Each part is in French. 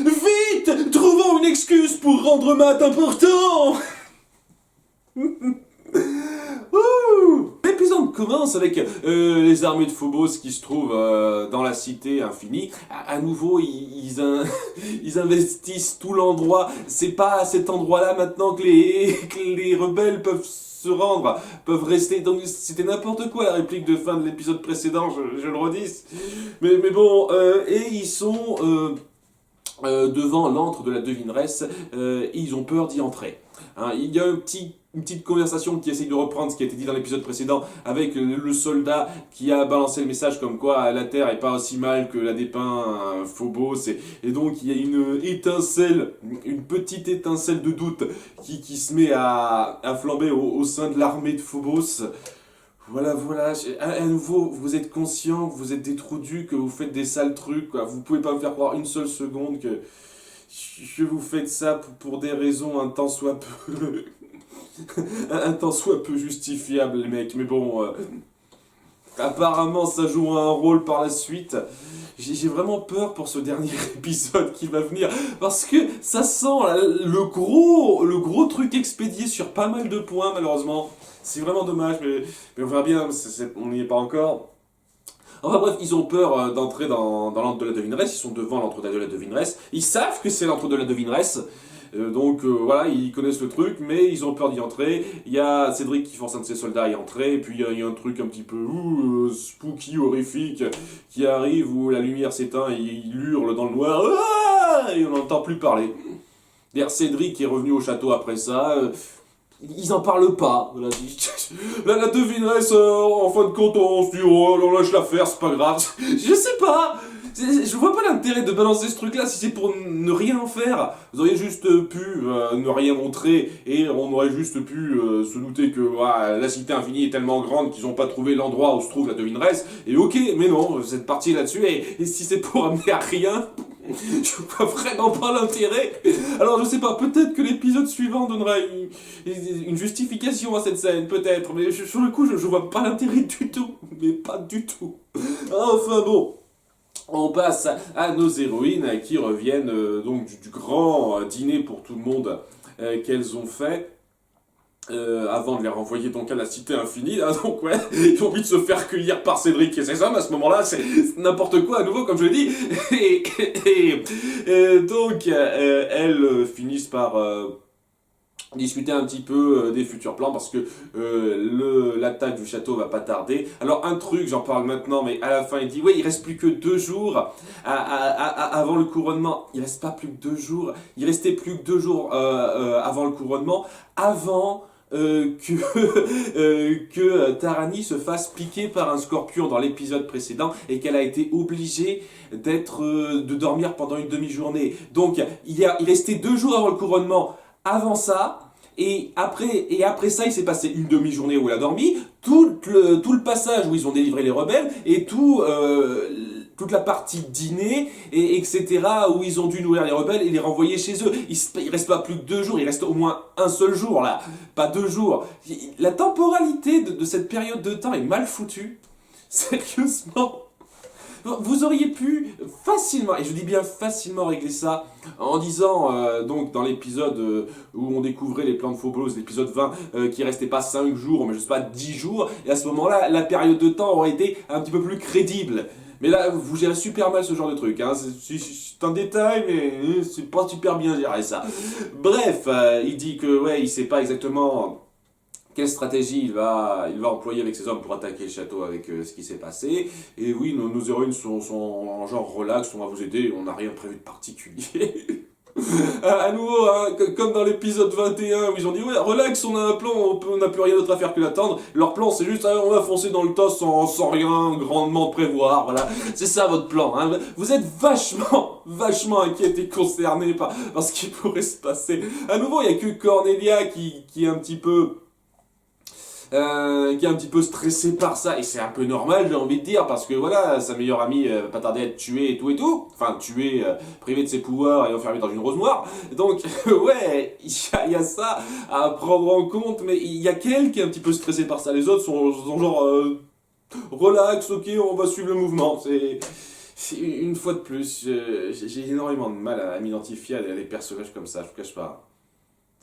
Vite! Trouvons une excuse pour rendre Matt important! L'épisode commence avec les armées de Phobos qui se trouvent dans la cité infinie. À nouveau, ils investissent tout l'endroit. C'est pas à cet endroit-là maintenant que les rebelles peuvent se rendre, peuvent rester. Donc c'était n'importe quoi la réplique de fin de l'épisode précédent, je le redis. Mais bon, et ils sont devant l'antre de la devineresse. Ils ont peur d'y entrer. Hein, il y a une petite conversation qui essaye de reprendre ce qui a été dit dans l'épisode précédent avec le soldat qui a balancé le message comme quoi la Terre est pas aussi mal que la dépeint Phobos et donc il y a une étincelle, une petite étincelle de doute qui se met à flamber au sein de l'armée de Phobos. Voilà, à nouveau, vous êtes conscient que vous êtes des trous du, que vous faites des sales trucs, quoi. Vous pouvez pas me faire croire une seule seconde que vous faites ça pour des raisons un tant soit peu... un tant soit peu justifiable, les mecs, mais bon... apparemment, ça joue un rôle par la suite. J'ai vraiment peur pour ce dernier épisode qui va venir, parce que ça sent le gros truc expédié sur pas mal de points, malheureusement. C'est vraiment dommage, mais on verra bien, on n'y est pas encore. Enfin bref, ils ont peur d'entrer dans l'antre de la devineresse, ils sont devant l'antre de la devineresse, ils savent que c'est l'antre de la devineresse, donc voilà, ils connaissent le truc, mais ils ont peur d'y entrer. Il y a Cédric qui force un de ses soldats à y entrer, et puis il y a un truc un petit peu spooky, horrifique, qui arrive où la lumière s'éteint, et il hurle dans le noir, et on n'entend plus parler. D'ailleurs, Cédric est revenu au château après ça, ils en parlent pas. Voilà. La devineresse, en fin de compte, on se dit, oh, on lâche l'affaire, c'est pas grave. Je sais pas. Je vois pas l'intérêt de balancer ce truc-là si c'est pour ne rien en faire. Vous auriez juste pu ne rien montrer et on aurait juste pu se douter que la cité infinie est tellement grande qu'ils n'ont pas trouvé l'endroit où se trouve la devineresse. Et ok, mais non, vous êtes parti là-dessus et si c'est pour amener à rien... je vois vraiment pas l'intérêt. Alors je sais pas, peut-être que l'épisode suivant donnera une justification à cette scène, peut-être, mais sur le coup je vois pas l'intérêt du tout, mais pas du tout. Enfin bon, on passe à nos héroïnes qui reviennent donc du grand dîner pour tout le monde qu'elles ont fait. Avant de les renvoyer donc à la cité infinie, là, donc ouais, ils ont envie de se faire cueillir par Cédric et ses hommes, à ce moment-là, c'est n'importe quoi à nouveau, comme je l'ai dit, donc elles finissent par discuter un petit peu des futurs plans, parce que l'attaque du château va pas tarder. Alors un truc, j'en parle maintenant, mais à la fin il dit, ouais, il reste plus que 2 jours avant le couronnement. Il reste pas plus que 2 jours, il restait plus que 2 jours avant le couronnement, avant... que Tarani se fasse piquer par un scorpion dans l'épisode précédent et qu'elle a été obligée de dormir pendant une demi-journée. Donc il restait 2 jours avant le couronnement, avant ça, et après ça il s'est passé une demi-journée où elle a dormi, tout le passage où ils ont délivré les rebelles et toute la partie dîner, etc., où ils ont dû nourrir les rebelles et les renvoyer chez eux. Il reste pas plus que 2 jours, il reste au moins un seul jour, là, pas 2 jours. La temporalité de cette période de temps est mal foutue. Sérieusement. Vous auriez pu facilement, et je dis bien facilement, régler ça en disant, donc dans l'épisode où on découvrait les plans de Phobos, l'épisode 20, qu'il restait pas 5 jours, mais je sais pas, 10 jours, et à ce moment-là, la période de temps aurait été un petit peu plus crédible. Mais là, vous gérez super mal ce genre de truc, hein. C'est un détail, mais c'est pas super bien géré ça. Bref, il dit que, ouais, il sait pas exactement... quelle stratégie il va employer avec ses hommes pour attaquer le château avec ce qui s'est passé. Et oui, nos héroïnes sont en genre relax, on va vous aider, on n'a rien prévu de particulier. À nouveau, hein, comme dans l'épisode 21 où ils ont dit ouais, relax, on a un plan, on n'a plus rien d'autre à faire que d'attendre. Leur plan c'est juste on va foncer dans le tas sans rien grandement prévoir. Voilà, c'est ça votre plan. Hein. Vous êtes vachement inquiets et concernés par ce qui pourrait se passer. À nouveau, il y a que Cornelia qui est un petit peu stressé par ça, et c'est un peu normal, j'ai envie de dire, parce que voilà, sa meilleure amie va pas tarder à être tuée et tout, enfin tuée, privée de ses pouvoirs et enfermée dans une rose noire, donc ouais, il y a ça à prendre en compte, mais il y a qu'elle qui est un petit peu stressée par ça, les autres sont genre relax, ok, on va suivre le mouvement, Une fois de plus, j'ai énormément de mal à m'identifier à des personnages comme ça, je vous cache pas.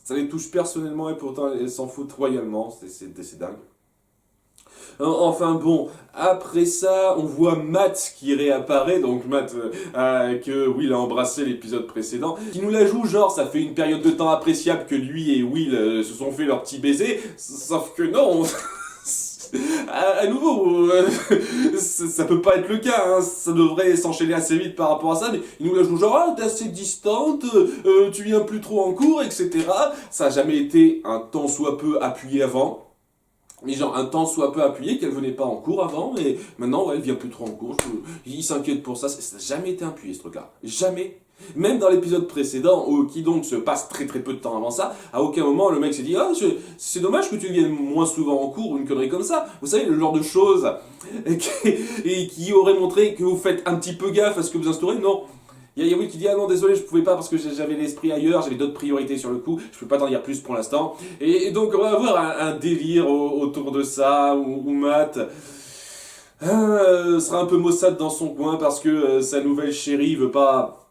Ça les touche personnellement et pourtant elles s'en foutent royalement, c'est dingue. Enfin bon, après ça, on voit Matt qui réapparaît, donc Matt que Will a embrassé l'épisode précédent, qui nous la joue genre ça fait une période de temps appréciable que lui et Will se sont fait leur petit baiser, sauf que non. À nouveau, ça peut pas être le cas, hein. Ça devrait s'enchaîner assez vite par rapport à ça, mais il nous la joue genre, ah, t'es assez distante, tu viens plus trop en cours, etc. Ça a jamais été un tant soit peu appuyé avant. Mais genre un temps soit peu appuyé, qu'elle venait pas en cours avant, et maintenant ouais, elle vient plus trop en cours. Il s'inquiète pour ça, ça n'a jamais été appuyé ce truc-là. Jamais. Même dans l'épisode précédent, qui donc se passe très très peu de temps avant ça, à aucun moment le mec s'est dit ah, c'est dommage que tu viennes moins souvent en cours ou une connerie comme ça. Vous savez, le genre de choses qui aurait montré que vous faites un petit peu gaffe à ce que vous instaurez. Non. Il y a Will qui dit ah non désolé je pouvais pas parce que j'avais l'esprit ailleurs, j'avais d'autres priorités sur le coup, je peux pas t'en dire plus pour l'instant. Et donc on va avoir un délire autour de ça où Matt sera un peu maussade dans son coin parce que sa nouvelle chérie veut pas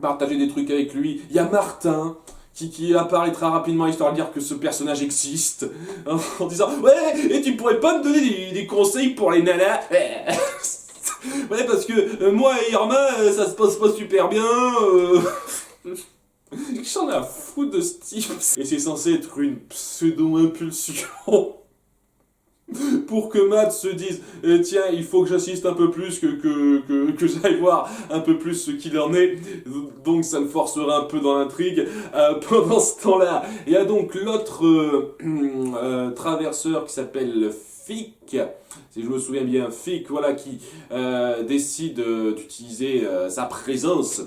partager des trucs avec lui. Il y a Martin qui apparaîtra rapidement histoire de dire que ce personnage existe en disant ouais et tu pourrais pas me donner des conseils pour les nanas. Ouais, parce que moi et Irma, ça se passe pas super bien. J'en ai à foutre de Steve. Et c'est censé être une pseudo-impulsion pour que Matt se dise tiens, il faut que j'assiste un peu plus, que j'aille voir un peu plus ce qu'il en est. Donc ça me forcera un peu dans l'intrigue. Pendant ce temps-là, il y a donc l'autre traverseur qui s'appelle Fick, si je me souviens bien, Fick, voilà, qui décide d'utiliser sa présence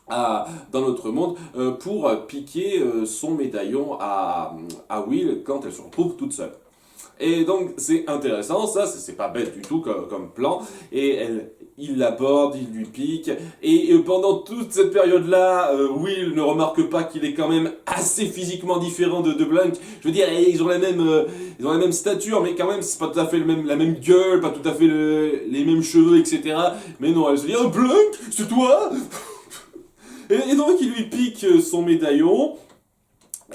dans notre monde pour piquer son médaillon à Will quand elle se retrouve toute seule. Et donc c'est intéressant, ça c'est pas bête du tout comme plan, et il l'aborde, il lui pique, et pendant toute cette période-là, Will ne remarque pas qu'il est quand même assez physiquement différent de Blunk. Je veux dire, ils ont la même stature, mais quand même c'est pas tout à fait la même gueule, pas tout à fait les mêmes cheveux, etc. Mais non, elle se dit oh Blunk, c'est toi. Et donc il lui pique son médaillon.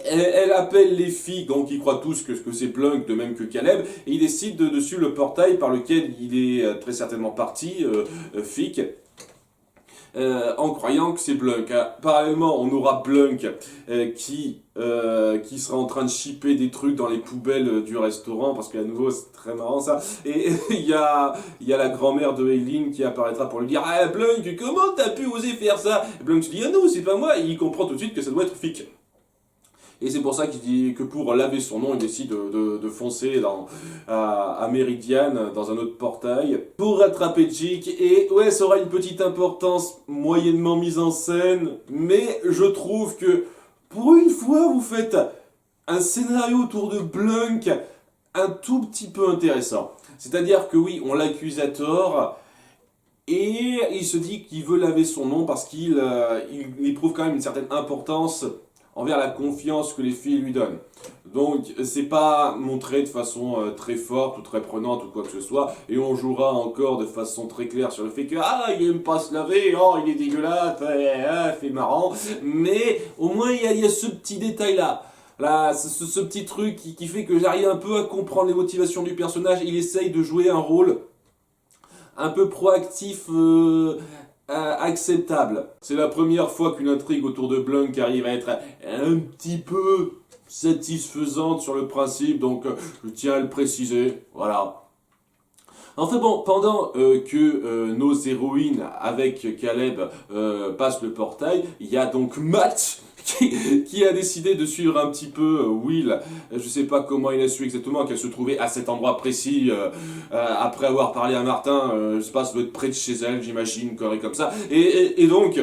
Elle appelle les filles, donc ils croient tous que c'est Blunk, de même que Caleb, et il décide de suivre le portail par lequel il est très certainement parti, Fick, en croyant que c'est Blunk. Parallèlement, on aura Blunk qui sera en train de shipper des trucs dans les poubelles du restaurant, parce qu'à nouveau, c'est très marrant ça. Et il y a la grand-mère de Aileen qui apparaîtra pour lui dire « Ah, Blunk, comment t'as pu oser faire ça ?» Blunk se dit « Ah non, c'est pas moi !» Et il comprend tout de suite que ça doit être Fick. Et c'est pour ça qu'il dit que pour laver son nom, il décide de foncer à Meridian, dans un autre portail, pour rattraper Jake. Et ouais, ça aura une petite importance moyennement mise en scène, mais je trouve que, pour une fois, vous faites un scénario autour de Blunk un tout petit peu intéressant. C'est-à-dire que oui, on l'accuse à tort, et il se dit qu'il veut laver son nom parce qu'il éprouve quand même une certaine importance envers la confiance que les filles lui donnent. Donc c'est pas montré de façon très forte ou très prenante ou quoi que ce soit, et on jouera encore de façon très claire sur le fait que il aime pas se laver, oh il est dégueulasse, c'est marrant, mais au moins il y a ce petit détail là, ce petit truc qui fait que j'arrive un peu à comprendre les motivations du personnage. Il essaye de jouer un rôle un peu proactif, acceptable. C'est la première fois qu'une intrigue autour de Blunk arrive à être un petit peu satisfaisante sur le principe, donc je tiens à le préciser, voilà. Enfin bon, pendant que nos héroïnes avec Caleb passent le portail, il y a donc Matt qui a décidé de suivre un petit peu Will. Je sais pas comment il a su exactement qu'elle se trouvait à cet endroit précis après avoir parlé à Martin. Je sais pas, ça doit être près de chez elle, j'imagine, une connerie comme ça. Et donc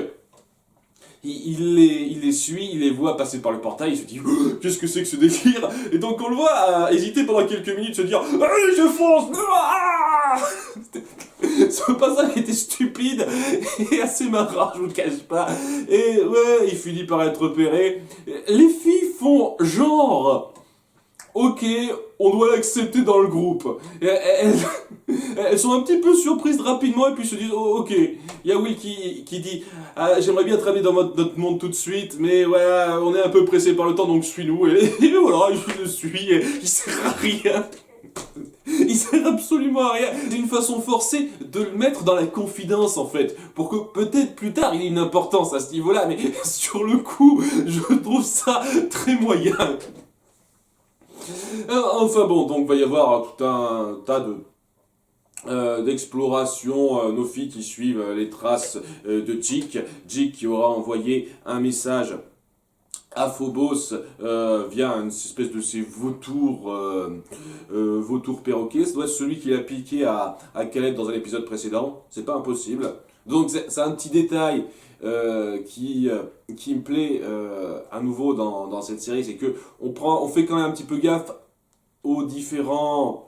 il les suit, il les voit passer par le portail, il se dit qu'est-ce que c'est que ce délire? Et donc on le voit hésiter pendant quelques minutes, se dire allez je fonce. Ce passage était stupide et assez marrant, je vous le cache pas. Et ouais, il finit par être repéré. Les filles font genre ok, on doit l'accepter dans le groupe. Et elles sont un petit peu surprises rapidement et puis se disent, oh, ok. Il y a Will qui dit, ah, j'aimerais bien travailler dans notre monde tout de suite, mais voilà, on est un peu pressé par le temps, donc suis-nous. Et voilà, je le suis, et il sert à rien. Il sert absolument à rien. C'est une façon forcée de le mettre dans la confidence en fait, pour que peut-être plus tard il ait une importance à ce niveau-là, mais sur le coup, je trouve ça très moyen. Enfin bon, donc va y avoir tout un tas d'exploration, nos filles qui suivent les traces de Jake qui aura envoyé un message à Phobos via une espèce de ces vautours perroquets. Ça doit être celui qui a piqué à Caleb dans un épisode précédent, c'est pas impossible. Donc c'est un petit détail qui me plaît à nouveau dans cette série, c'est que on fait quand même un petit peu gaffe aux différents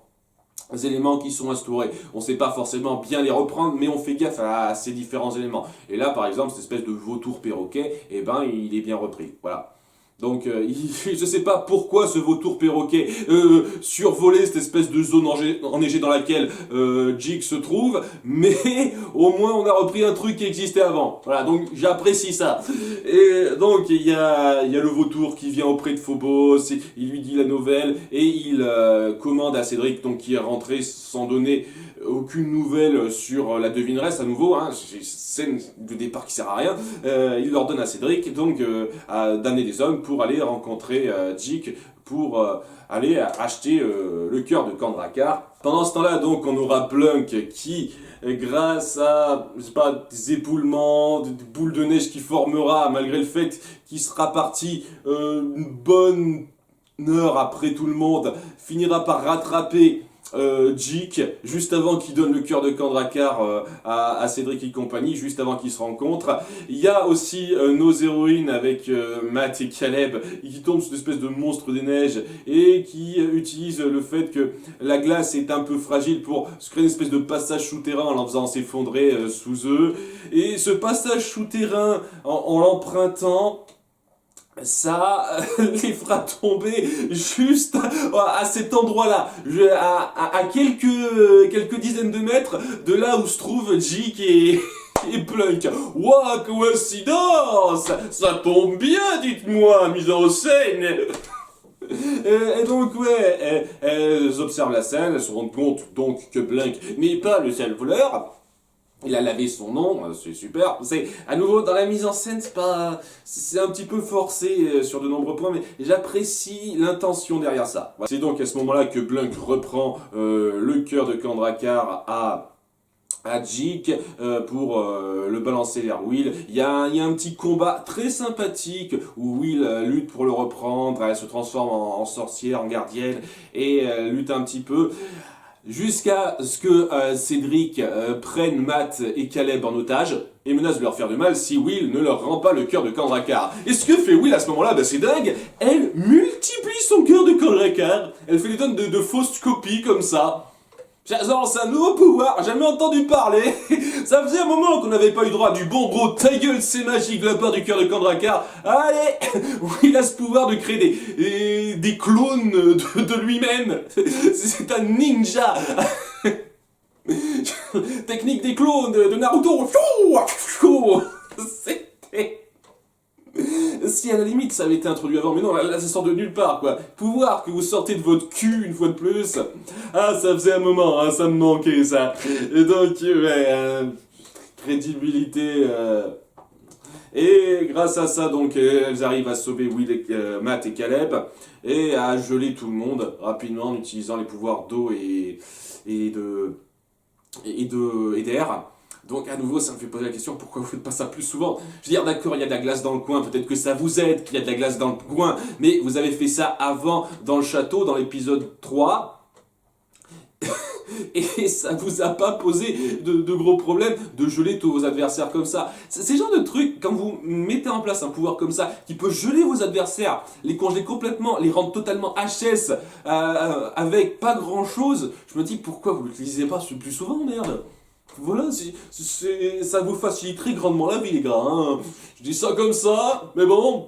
éléments qui sont instaurés. On ne sait pas forcément bien les reprendre, mais on fait gaffe à ces différents éléments. Et là, par exemple, cette espèce de vautour perroquet, eh ben, il est bien repris. Voilà. Donc, je sais pas pourquoi ce vautour perroquet survolait cette espèce de zone enneigée dans laquelle Jake se trouve, mais au moins on a repris un truc qui existait avant. Voilà, donc j'apprécie ça. Et donc il y a le vautour qui vient auprès de Phobos, il lui dit la nouvelle et il commande à Cédric, donc qui est rentré sans donner aucune nouvelle sur la devineresse à nouveau, hein, scène de départ qui sert à rien. Il leur donne à Cédric donc d'amener des hommes pour aller rencontrer Jake pour aller acheter le cœur de Kandrakar. Pendant ce temps-là, donc, on aura Blunk qui, grâce à, je sais pas, des époulements, des boules de neige qui formera, malgré le fait qu'il sera parti une bonne heure après tout le monde, finira par rattraper Jake, juste avant qu'il donne le cœur de Kandrakar à Cédric et compagnie, juste avant qu'ils se rencontrent. Il y a aussi nos héroïnes avec Matt et Caleb qui tombent sur une espèce de monstre des neiges et qui utilisent le fait que la glace est un peu fragile pour se créer une espèce de passage souterrain en l'en faisant s'effondrer sous eux. Et ce passage souterrain, en l'empruntant, ça les fera tomber juste à cet endroit-là, à quelques dizaines de mètres de là où se trouvent Jake et Blunk. Waouh, coïncidence! Ça tombe bien, dites-moi, mise en scène! Et donc, ouais, elles observent la scène, elles se rendent compte donc que Blunk n'est pas le seul voleur. Il a lavé son nom, c'est super. C'est à nouveau dans la mise en scène, c'est un petit peu forcé sur de nombreux points, mais j'apprécie l'intention derrière ça. C'est donc à ce moment-là que Blunk reprend le cœur de Kandrakar à Jake pour le balancer vers Will. Il y a un petit combat très sympathique où Will lutte pour le reprendre, elle se transforme en sorcière, en gardienne et lutte un petit peu. Jusqu'à ce que Cédric prenne Matt et Caleb en otage et menace de leur faire de mal si Will ne leur rend pas le cœur de Kandrakar. Et ce que fait Will à ce moment-là, c'est dingue, elle multiplie son cœur de Kandrakar, elle fait des tonnes de fausses copies comme ça. Genre, c'est un nouveau pouvoir, jamais entendu parler. Ça faisait un moment qu'on n'avait pas eu droit du bon gros ta gueule, c'est magique de la part du cœur de Kandrakar. Allez, il a ce pouvoir de créer des clones de lui-même. C'est un ninja. Technique des clones de Naruto. C'était... Si à la limite ça avait été introduit avant, mais non, là ça sort de nulle part quoi. Pouvoir que vous sortez de votre cul une fois de plus. Ah, ça faisait un moment, hein, ça me manquait ça. Et donc, ouais, crédibilité. Et grâce à ça, donc, elles arrivent à sauver Will Matt et Caleb et à geler tout le monde rapidement en utilisant les pouvoirs d'eau et d'air. Donc à nouveau, ça me fait poser la question, pourquoi vous faites pas ça plus souvent? Je veux dire, d'accord, il y a de la glace dans le coin, peut-être que ça vous aide qu'il y a de la glace dans le coin, mais vous avez fait ça avant dans le château, dans l'épisode 3, et ça vous a pas posé de gros problèmes de geler tous vos adversaires comme ça. C'est le genre de truc, quand vous mettez en place un pouvoir comme ça, qui peut geler vos adversaires, les congeler complètement, les rendre totalement HS, avec pas grand chose, je me dis, pourquoi vous l'utilisez pas plus souvent, merde? Voilà, ça vous faciliterait grandement la vie, les gars. Hein. Je dis ça comme ça, mais bon.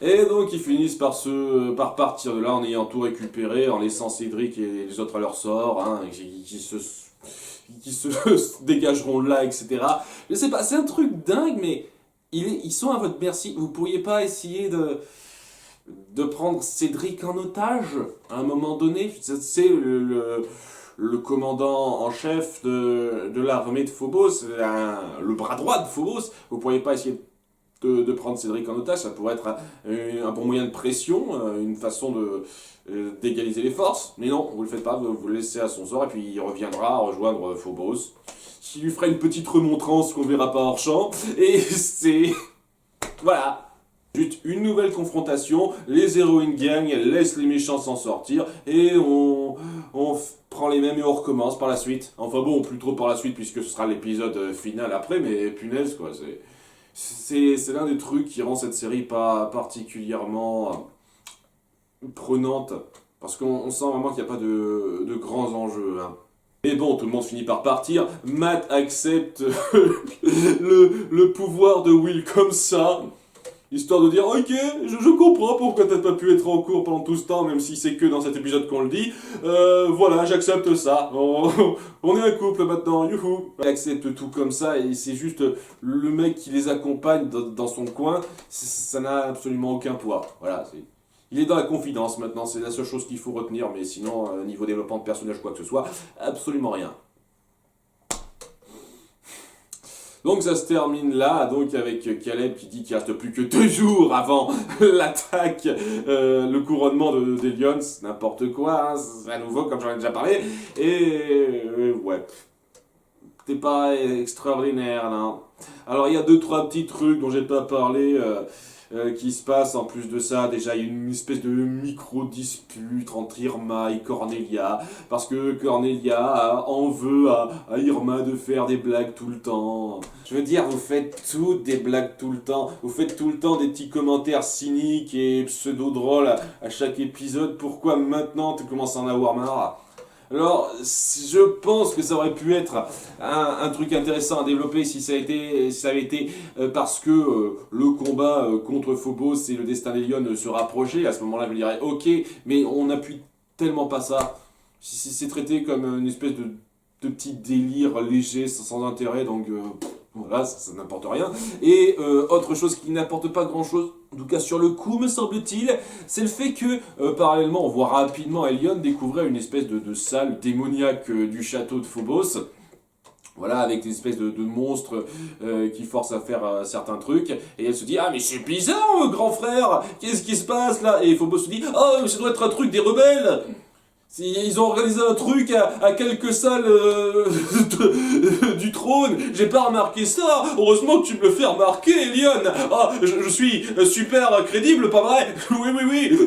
Et donc ils finissent par partir de là en ayant tout récupéré, en laissant Cédric et les autres à leur sort, hein, qui se dégageront de là, etc. Je sais pas, c'est un truc dingue, mais ils sont à votre merci. Vous pourriez pas essayer de prendre Cédric en otage à un moment donné? C'est le commandant en chef de l'armée de Phobos, le bras droit de Phobos. Vous pourriez pas essayer de prendre Cédric en otage? Ça pourrait être un bon moyen de pression, une façon d'égaliser les forces. Mais non, vous le faites pas, vous le laissez à son sort et puis il reviendra rejoindre Phobos. Qui lui fera une petite remontrance qu'on verra pas hors champ. Et c'est... Voilà. Juste une nouvelle confrontation, les héroïnes gagnent, elles laissent les méchants s'en sortir, et on prend les mêmes et on recommence par la suite. Enfin bon, plus trop par la suite, puisque ce sera l'épisode final après, mais punaise quoi, c'est l'un des trucs qui rend cette série pas particulièrement prenante, parce qu'on sent vraiment qu'il n'y a pas de grands enjeux, hein. Mais bon, tout le monde finit par partir, Matt accepte le pouvoir de Will comme ça, histoire de dire, ok, je comprends pourquoi t'as pas pu être en cours pendant tout ce temps, même si c'est que dans cet épisode qu'on le dit. Voilà, j'accepte ça. On est un couple maintenant, youhou. Il accepte tout comme ça, et c'est juste le mec qui les accompagne dans son coin, ça n'a absolument aucun poids. Voilà, il est dans la confidence maintenant, c'est la seule chose qu'il faut retenir, mais sinon, niveau développement de personnage, quoi que ce soit, absolument rien. Donc ça se termine là, donc avec Caleb qui dit qu'il reste plus que 2 jours avant l'attaque, le couronnement des Lions, n'importe quoi, hein, c'est à nouveau comme j'en ai déjà parlé, et ouais, c'est pas extraordinaire là. Alors il y a 2-3 petits trucs dont j'ai pas parlé, qui se passe en plus de ça. Déjà, il y a une espèce de micro-dispute entre Irma et Cornelia, parce que Cornelia en veut à Irma de faire des blagues tout le temps. Je veux dire, vous faites toutes des blagues tout le temps, vous faites tout le temps des petits commentaires cyniques et pseudo-drôles à chaque épisode. Pourquoi maintenant tu commences à en avoir marre? Alors, je pense que ça aurait pu être un truc intéressant à développer si ça avait été parce que le combat contre Phobos et le destin des Lions se rapprochaient. À ce moment-là, je me dirais, ok, mais on n'appuie tellement pas ça. C'est traité comme une espèce de petit délire léger, sans intérêt, donc voilà, ça n'importe rien. Et autre chose qui n'apporte pas grand-chose, en tout cas sur le coup me semble-t-il, c'est le fait que parallèlement on voit rapidement Elion découvrir une espèce de salle démoniaque du château de Phobos. Voilà, avec des espèces de monstres qui forcent à faire certains trucs. Et elle se dit, ah mais c'est bizarre grand frère, qu'est-ce qui se passe là? Et Phobos se dit, oh ça doit être un truc des rebelles. Ils ont organisé un truc à quelques salles du trône, j'ai pas remarqué ça, heureusement que tu me le fais remarquer, Elion. Ah, je suis super crédible, pas vrai? Oui, oui, oui.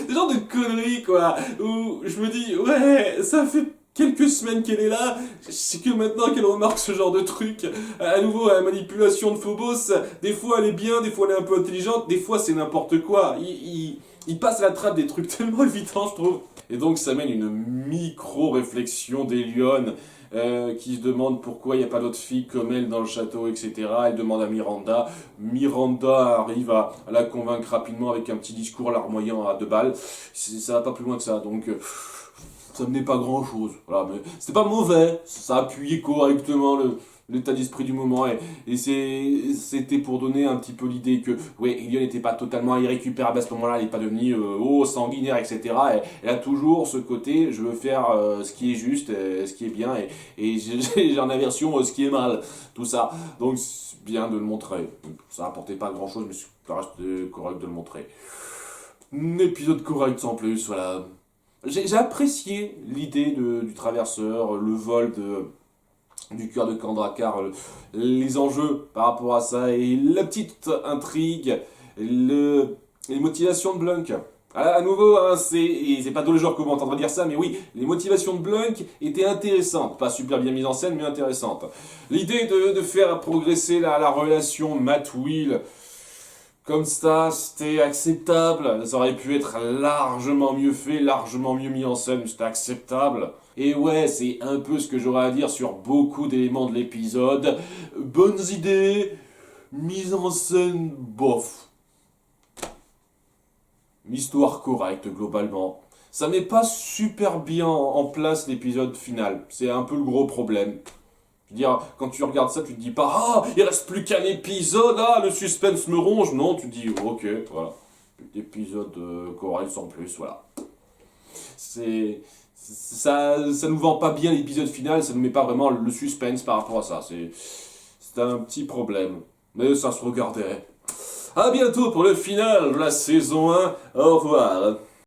Des genres de conneries, quoi, où je me dis, ouais, ça fait quelques semaines qu'elle est là, c'est que maintenant qu'elle remarque ce genre de truc. À nouveau, la manipulation de Phobos, des fois elle est bien, des fois elle est un peu intelligente, des fois c'est n'importe quoi. Il passe à la trappe des trucs tellement évidents, je trouve. Et donc ça mène une micro-réflexion d'Elion qui se demande pourquoi il n'y a pas d'autres filles comme elle dans le château, etc. Elle demande à Miranda. Miranda arrive à la convaincre rapidement avec un petit discours larmoyant à 2 balles. Ça va pas plus loin que ça, donc ça menait pas grand chose. Voilà, mais c'était pas mauvais, ça appuyait correctement l'état d'esprit du moment, et c'était pour donner un petit peu l'idée que ouais, Elion n'était pas totalement irrécupérable à ce moment-là, elle n'est pas devenue sanguinaire, etc. Elle a toujours ce côté, je veux faire ce qui est juste, ce qui est bien, et j'ai en aversion ce qui est mal, tout ça. Donc c'est bien de le montrer. Ça apportait pas grand-chose, mais ça reste correct de le montrer. Un épisode correct sans plus, voilà. J'ai apprécié l'idée du traverseur, le vol du cœur de Kandrakar, les enjeux par rapport à ça, et la petite intrigue, les motivations de Blunk. À nouveau, hein, c'est pas tous les jours que vous m'entendrez dire ça, mais oui, les motivations de Blunk étaient intéressantes. Pas super bien mises en scène, mais intéressantes. L'idée de faire progresser la relation Matt-Will, comme ça, c'était acceptable. Ça aurait pu être largement mieux fait, largement mieux mis en scène, mais c'était acceptable. Et ouais, c'est un peu ce que j'aurais à dire sur beaucoup d'éléments de l'épisode. Bonnes idées, mise en scène, bof. Histoire correcte, globalement. Ça met pas super bien en place l'épisode final. C'est un peu le gros problème. Je veux dire, quand tu regardes ça, tu te dis pas, ah, il reste plus qu'un épisode, ah, le suspense me ronge. Non, tu te dis, ok, voilà. Épisode correct sans plus, voilà. Ça nous vend pas bien l'épisode final, ça nous met pas vraiment le suspense par rapport à ça. C'est un petit problème. Mais ça se regardait. À bientôt pour le final de la saison 1. Au revoir.